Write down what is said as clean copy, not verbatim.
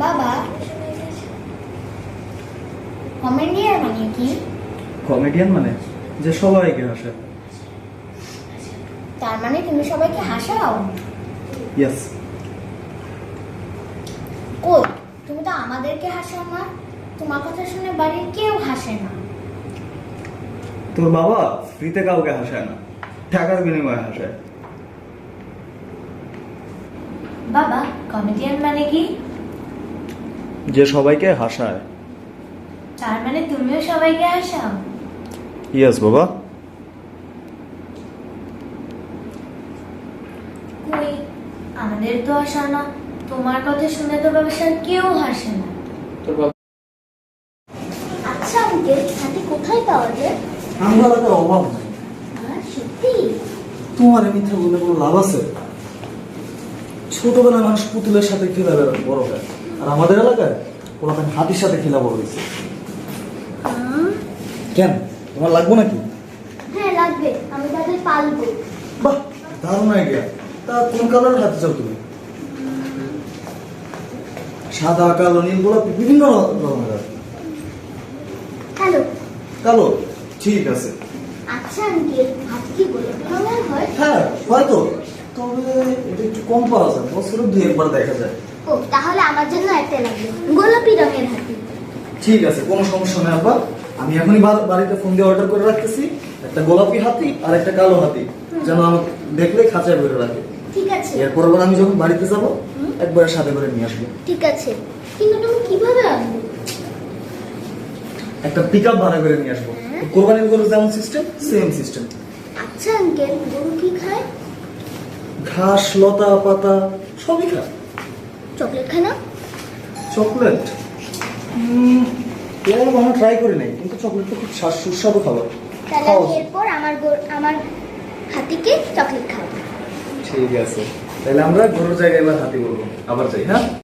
বাবা, কমেডিয়ান মানে কি? কমেডিয়ান মানে যে সবাইকে হাসে। তার মানে তুমি সবাইকে হাসাও? ইয়েস। কই, তুমি তো আমাদেরকে হাসাও না। তোমার কথা শুনে বাড়ির কেউ হাসে না। তোর বাবা ফ্রিতে কাউকে হাসায় না, টাকার বিনিময়ে হাসায়। বাবা, কমেডিয়ান মানে কি? যে সবাইকে হাসায়। তার মানে তুমিও সবাইকে হাসাও? ইয়েস বাবা। কই, আমাদের তো হাসা না। তোমার কথা শুনে তো ব্যবসার কেউ হাসে না। তোর বাবা আচ্ছা আঙ্কেল, হাতি কোথায় পাওয়া যায়? আমার এলাকার অভাব নাই। সত্যি? তোমার মিথ্যা বলে কোনো লাভ আছে? ছোটবেলায় মানুষ পুতুলের সাথে খেলা বড় হয়, আর আমাদের এলাকায় ওরা হাতির সাথে খেলা বড় হয়েছে। কেন, তোমার লাগবো নাকি? হ্যাঁ লাগবে, আমি তাদের পালবো। বাহ, দারুণ আইডিয়া। তা কোন কালারের হাতি চাও তুমি? সাদা, কালো, নীল, গোলাপি, বিভিন্ন ধরনের হাতি। হ্যালো। কালো, ঠিক আছে। আচ্ছা আঙ্কেল, হাত কি গোলাপি রঙের হয়? হ্যাঁ, হয়তো, তবে এটা একটু কম পাওয়া যায়, বছরে 2-1 দেখা যায়। ও, তাহলে আমার জন্য একটা লাগবে, গোলাপি রঙের হাতি। ঠিক আছে, কোনো সমস্যা নেই আব্বা। আমি এখনই বাড়িতে ফোন দিয়ে অর্ডার করে রাখতেছি একটা গোলাপি হাতি আর একটা কালো হাতি, যেন আমাকে দেখলে খাঁচায় ভরে রাখে। ঠিক আছে। এরপর আবার আমি যখন বাড়িতে যাব একবারে সাথে করে নিয়ে আসবো। ঠিক আছে, কিন্তু তুমি কিভাবে আনবে? একটা পিকআপ ভাড়া করে নিয়ে আসবো। কোরবানির গরু যেমন সিস্টেম, সেম সিস্টেম। আচ্ছা আঙ্কেল, গরু কি খায়? ঘাস, লতা পাতা সবই খায়। চকলেট খায় না? চকলেট আমি ট্রাই করি নাই, কিন্তু চকলেট তো খুব সুস্বাদু খাবার। তাহলে খাও। আমি এরপর আমার হাতিকে চকলেট খাওয়াবো। ঠিক আছে, তাহলে আমরা গরুর জায়গায় এবার হাতি বলবো। আবার যাই, হ্যাঁ।